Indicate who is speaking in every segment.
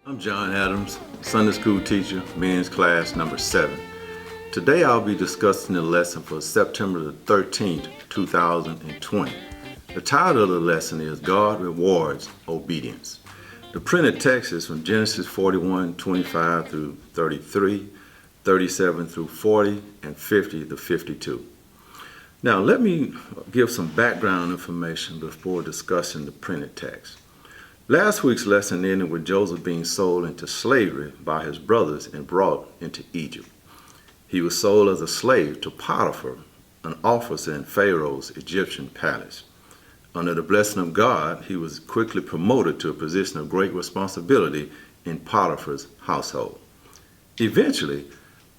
Speaker 1: I'm John Adams, Sunday school teacher, men's class number 7. Today I'll be discussing the lesson for September the 13th, 2020. The title of the lesson is God Rewards Obedience. The printed text is from Genesis 41:25 through 33, 37 through 40, and 50 to 52. Now let me give some background information before discussing the printed text. Last week's lesson ended with Joseph being sold into slavery by his brothers and brought into Egypt. He was sold as a slave to Potiphar, an officer in Pharaoh's Egyptian palace. Under the blessing of God, he was quickly promoted to a position of great responsibility in Potiphar's household. Eventually,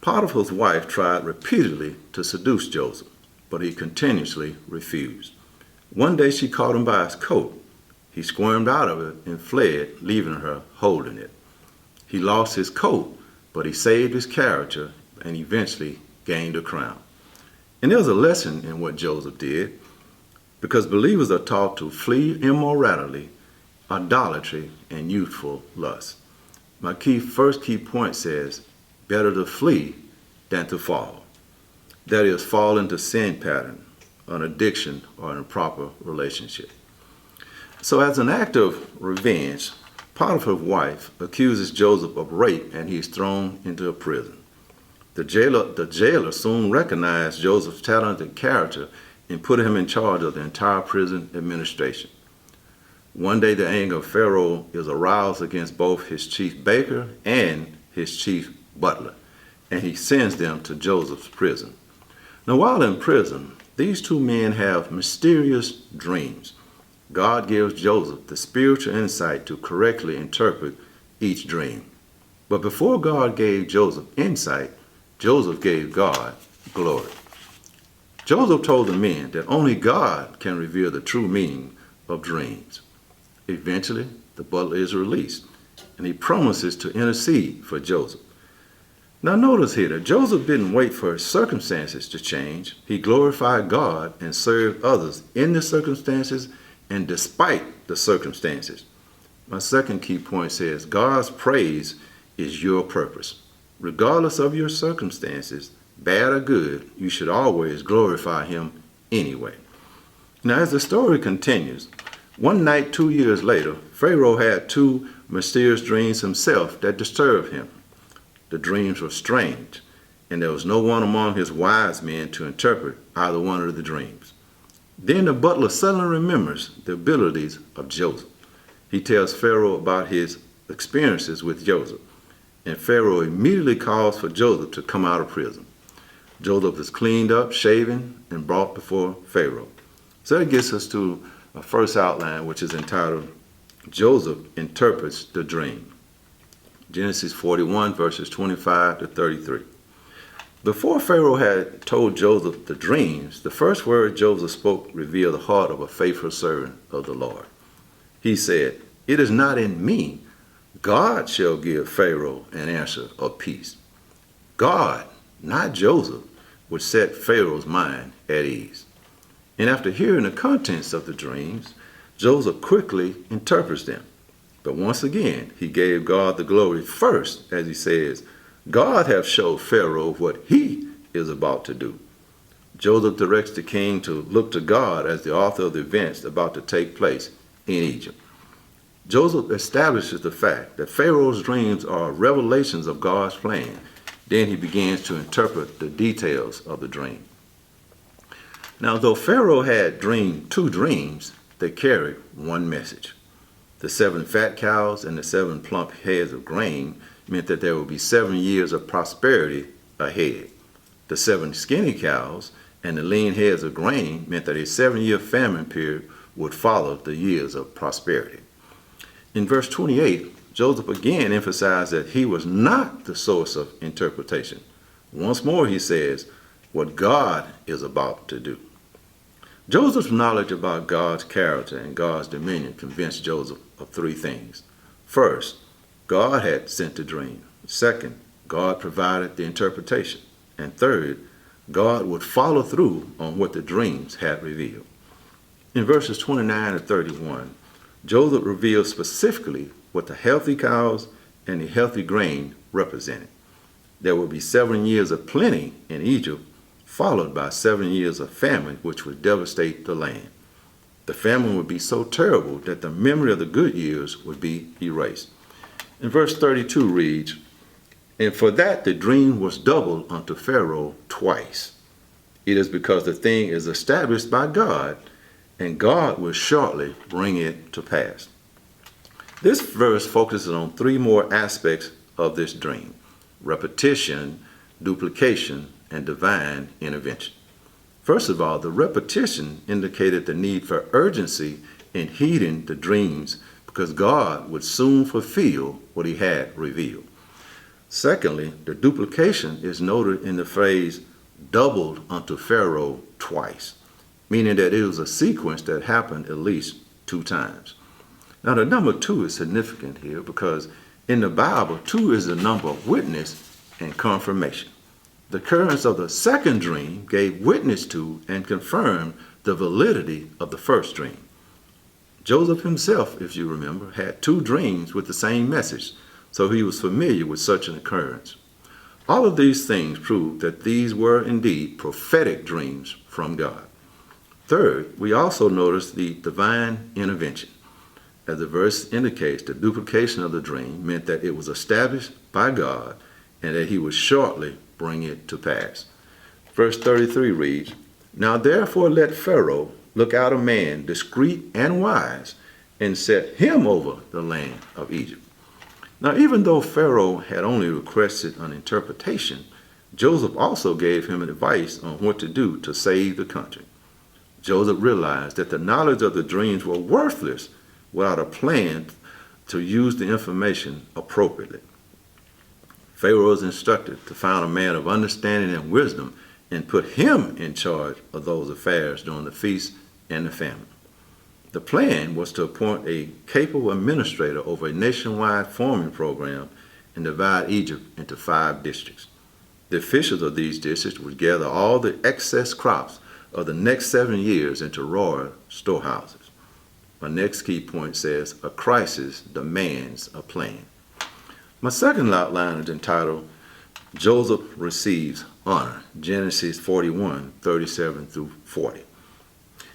Speaker 1: Potiphar's wife tried repeatedly to seduce Joseph, but he continuously refused. One day she caught him by his coat. He squirmed out of it and fled, leaving her holding it. He lost his coat, but he saved his character and eventually gained a crown. And there's a lesson in what Joseph did, because believers are taught to flee immorality, idolatry, and youthful lust. My first key point says, better to flee than to fall. That is, fall into sin pattern, an addiction, or an improper relationship. So as an act of revenge, Potiphar's wife accuses Joseph of rape and he is thrown into a prison. The jailer soon recognized Joseph's talented character and put him in charge of the entire prison administration. One day the anger of Pharaoh is aroused against both his chief baker and his chief butler, and he sends them to Joseph's prison. Now while in prison, these two men have mysterious dreams. God gives Joseph the spiritual insight to correctly interpret each dream. But before God gave Joseph insight, Joseph gave God glory. Joseph told the men that only God can reveal the true meaning of dreams. Eventually, the butler is released, and he promises to intercede for Joseph. Now notice here that Joseph didn't wait for his circumstances to change. He glorified God and served others in the circumstances and despite the circumstances. My second key point says, God's praise is your purpose. Regardless of your circumstances, bad or good, you should always glorify Him anyway. Now as the story continues, one night 2 years later, Pharaoh had two mysterious dreams himself that disturbed him. The dreams were strange, and there was no one among his wise men to interpret either one of the dreams. Then the butler suddenly remembers the abilities of Joseph. He tells Pharaoh about his experiences with Joseph, and Pharaoh immediately calls for Joseph to come out of prison. Joseph is cleaned up, shaven, and brought before Pharaoh. So that gets us to a first outline, which is entitled, Joseph Interprets the Dream. Genesis 41, verses 25 to 33. Before Pharaoh had told Joseph the dreams, the first word Joseph spoke revealed the heart of a faithful servant of the Lord. He said, "It is not in me. God shall give Pharaoh an answer of peace." God, not Joseph, would set Pharaoh's mind at ease. And after hearing the contents of the dreams, Joseph quickly interprets them. But once again, he gave God the glory first, as he says, God hath showed Pharaoh what he is about to do. Joseph directs the king to look to God as the author of the events about to take place in Egypt. Joseph establishes the fact that Pharaoh's dreams are revelations of God's plan. Then he begins to interpret the details of the dream. Now, though Pharaoh had dreamed two dreams, they carried one message. The 7 fat cows and the 7 plump heads of grain meant that there would be 7 years of prosperity ahead. The 7 skinny cows and the lean heads of grain meant that a 7-year famine period would follow the years of prosperity. In verse 28, Joseph again emphasized that he was not the source of interpretation. Once more he says, what God is about to do. Joseph's knowledge about God's character and God's dominion convinced Joseph of 3 things. First, God had sent the dream. Second, God provided the interpretation. And third, God would follow through on what the dreams had revealed. In verses 29 to 31, Joseph reveals specifically what the healthy cows and the healthy grain represented. There would be 7 years of plenty in Egypt, followed by 7 years of famine, which would devastate the land. The famine would be so terrible that the memory of the good years would be erased. In verse 32 reads, "And for that the dream was doubled unto Pharaoh twice. It is because the thing is established by God, and God will shortly bring it to pass." This verse focuses on 3 more aspects of this dream: repetition, duplication, and divine intervention. First of all, the repetition indicated the need for urgency in heeding the dreams because God would soon fulfill what he had revealed. Secondly, the duplication is noted in the phrase doubled unto Pharaoh twice, meaning that it was a sequence that happened at least 2 times. Now the number 2 is significant here because in the Bible, 2 is the number of witness and confirmation. The occurrence of the second dream gave witness to and confirmed the validity of the first dream. Joseph himself, if you remember, had 2 dreams with the same message, so he was familiar with such an occurrence. All of these things prove that these were indeed prophetic dreams from God. Third, we also notice the divine intervention. As the verse indicates, the duplication of the dream meant that it was established by God and that he would shortly bring it to pass. Verse 33 reads, "Now therefore let Pharaoh look out a man discreet and wise, and set him over the land of Egypt." Now even though Pharaoh had only requested an interpretation, Joseph also gave him advice on what to do to save the country. Joseph realized that the knowledge of the dreams were worthless without a plan to use the information appropriately. Pharaoh was instructed to find a man of understanding and wisdom and put him in charge of those affairs during the feast and the famine. The plan was to appoint a capable administrator over a nationwide farming program and divide Egypt into 5 districts. The officials of these districts would gather all the excess crops of the next 7 years into royal storehouses. My next key point says, a crisis demands a plan. My second outline is entitled, Joseph Receives Honor, Genesis 41, 37 through 40.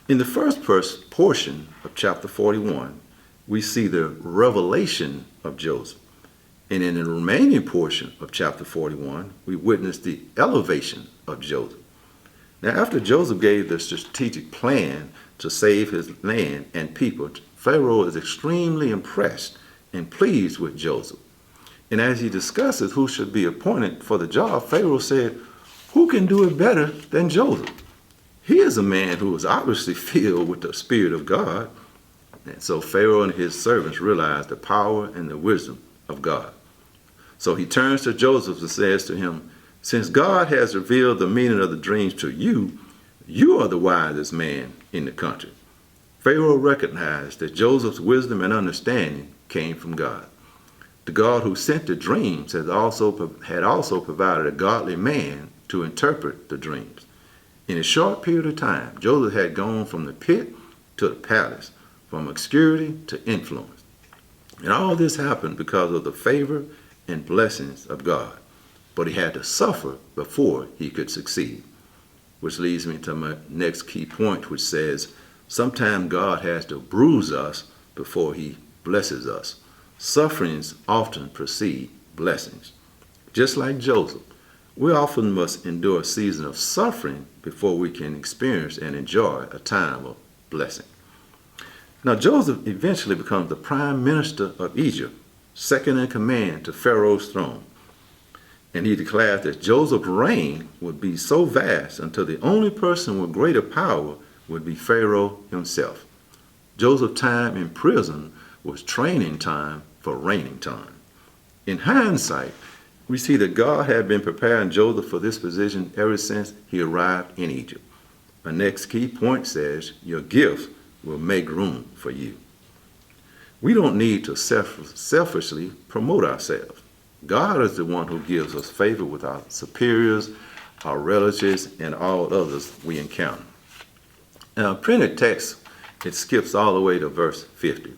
Speaker 1: In the first portion of chapter 41, we see the revelation of Joseph. And in the remaining portion of chapter 41, we witness the elevation of Joseph. Now, after Joseph gave the strategic plan to save his land and people, Pharaoh is extremely impressed and pleased with Joseph. And as he discusses who should be appointed for the job, Pharaoh said, "Who can do it better than Joseph? He is a man who is obviously filled with the Spirit of God." And so Pharaoh and his servants realized the power and the wisdom of God. So he turns to Joseph and says to him, "Since God has revealed the meaning of the dreams to you, you are the wisest man in the country." Pharaoh recognized that Joseph's wisdom and understanding came from God. The God who sent the dreams had also provided a godly man to interpret the dreams. In a short period of time, Joseph had gone from the pit to the palace, from obscurity to influence. And all this happened because of the favor and blessings of God. But he had to suffer before he could succeed. Which leads me to my next key point, which says, sometimes God has to bruise us before he blesses us. Sufferings often precede blessings. Just like Joseph, we often must endure a season of suffering before we can experience and enjoy a time of blessing. Now, Joseph eventually becomes the prime minister of Egypt, second in command to Pharaoh's throne. And he declared that Joseph's reign would be so vast until the only person with greater power would be Pharaoh himself. Joseph's time in prison was training time for reigning time. In hindsight, we see that God had been preparing Joseph for this position ever since he arrived in Egypt. My next key point says, your gift will make room for you. We don't need to selfishly promote ourselves. God is the one who gives us favor with our superiors, our relatives, and all others we encounter. Now, printed text, it skips all the way to verse 50.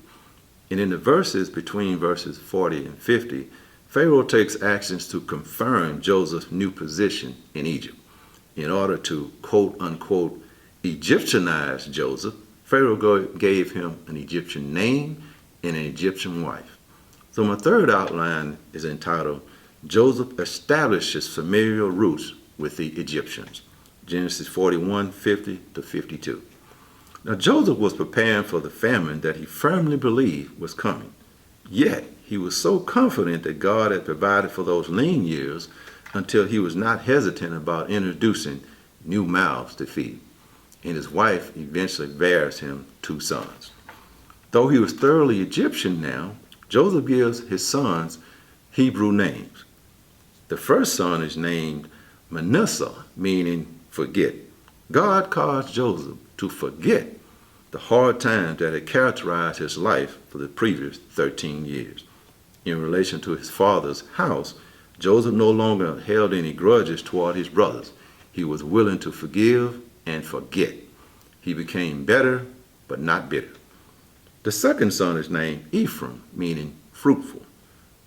Speaker 1: And in the verses between verses 40 and 50, Pharaoh takes actions to confirm Joseph's new position in Egypt. In order to quote unquote Egyptianize Joseph, Pharaoh gave him an Egyptian name and an Egyptian wife. So my third outline is entitled, Joseph Establishes Familial Roots with the Egyptians. Genesis 41, 50 to 52. Now Joseph was preparing for the famine that he firmly believed was coming. Yet he was so confident that God had provided for those lean years until he was not hesitant about introducing new mouths to feed. And his wife eventually bears him 2 sons. Though he was thoroughly Egyptian now, Joseph gives his sons Hebrew names. The first son is named Manasseh, meaning forget. God caused Joseph to forget the hard times that had characterized his life for the previous 13 years. In relation to his father's house, Joseph no longer held any grudges toward his brothers. He was willing to forgive and forget. He became better, but not bitter. The second son is named Ephraim, meaning fruitful.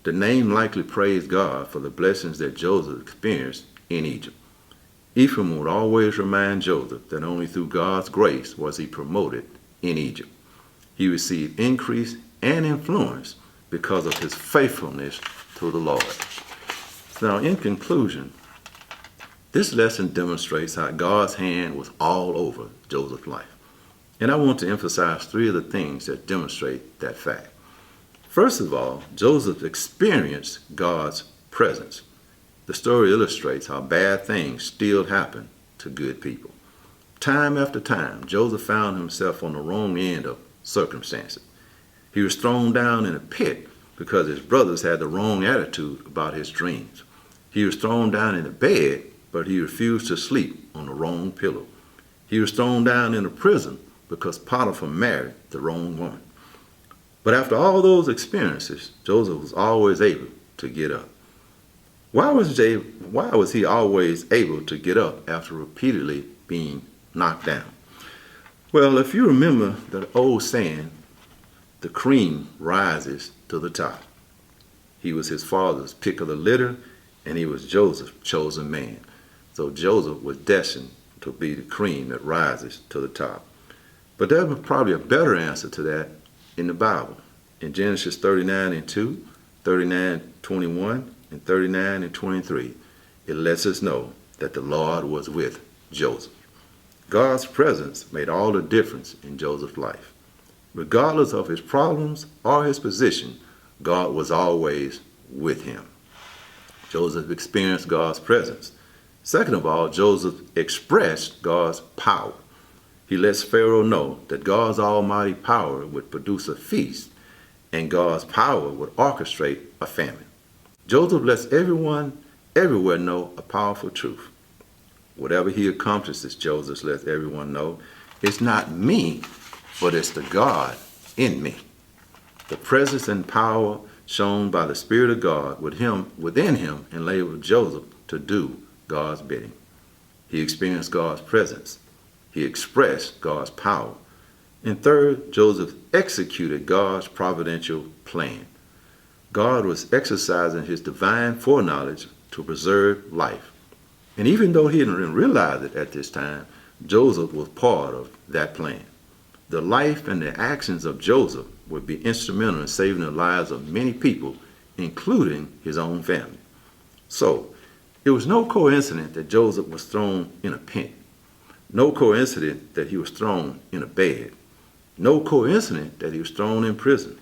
Speaker 1: The name likely praised God for the blessings that Joseph experienced in Egypt. Ephraim would always remind Joseph that only through God's grace was he promoted in Egypt. He received increase and influence because of his faithfulness to the Lord. Now, in conclusion, this lesson demonstrates how God's hand was all over Joseph's life. And I want to emphasize 3 of the things that demonstrate that fact. First of all, Joseph experienced God's presence. The story illustrates how bad things still happen to good people. Time after time, Joseph found himself on the wrong end of circumstances. He was thrown down in a pit because his brothers had the wrong attitude about his dreams. He was thrown down in a bed, but he refused to sleep on the wrong pillow. He was thrown down in a prison because Potiphar married the wrong woman. But after all those experiences, Joseph was always able to get up. Why was he always able to get up after repeatedly being knocked down? Well, if you remember the old saying, the cream rises to the top. He was his father's pick of the litter, and he was Joseph's chosen man. So Joseph was destined to be the cream that rises to the top. But there's probably a better answer to that in the Bible. In Genesis 39 and 2, 39, 21, and 39 and 23, it lets us know that the Lord was with Joseph. God's presence made all the difference in Joseph's life. Regardless of his problems or his position, God was always with him. Joseph experienced God's presence. Second of all, Joseph expressed God's power. He lets Pharaoh know that God's almighty power would produce a feast, and God's power would orchestrate a famine. Joseph lets everyone everywhere know a powerful truth. Whatever he accomplishes, Joseph lets everyone know, it's not me, but it's the God in me. The presence and power shown by the Spirit of God within him enabled Joseph to do God's bidding. He experienced God's presence. He expressed God's power. And third, Joseph executed God's providential plan. God was exercising his divine foreknowledge to preserve life. And even though he didn't realize it at this time, Joseph was part of that plan. The life and the actions of Joseph would be instrumental in saving the lives of many people, including his own family. So, it was no coincidence that Joseph was thrown in a pit. No coincidence that he was thrown in a bed. No coincidence that he was thrown in prison.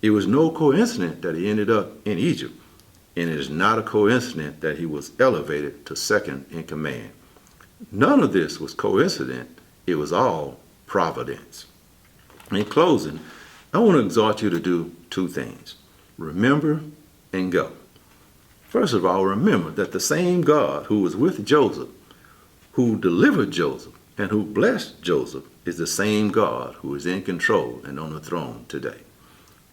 Speaker 1: It was no coincidence that he ended up in Egypt. And it is not a coincidence that he was elevated to second in command. None of this was coincident. It was all providence. In closing, I want to exhort you to do 2 things. Remember and go. First of all, remember that the same God who was with Joseph, who delivered Joseph, and who blessed Joseph is the same God who is in control and on the throne today.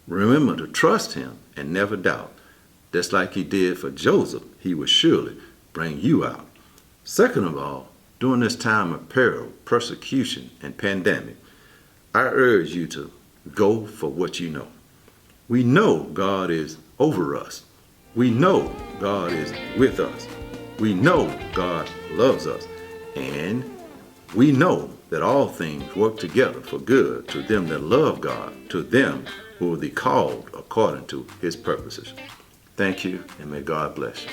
Speaker 1: Remember to trust him and never doubt. Just like he did for Joseph, he will surely bring you out. Second of all, during this time of peril, persecution, and pandemic, I urge you to go for what you know. We know God is over us. We know God is with us. We know God loves us. And we know that all things work together for good to them that love God, to them who will be called according to his purposes. Thank you, and may God bless you.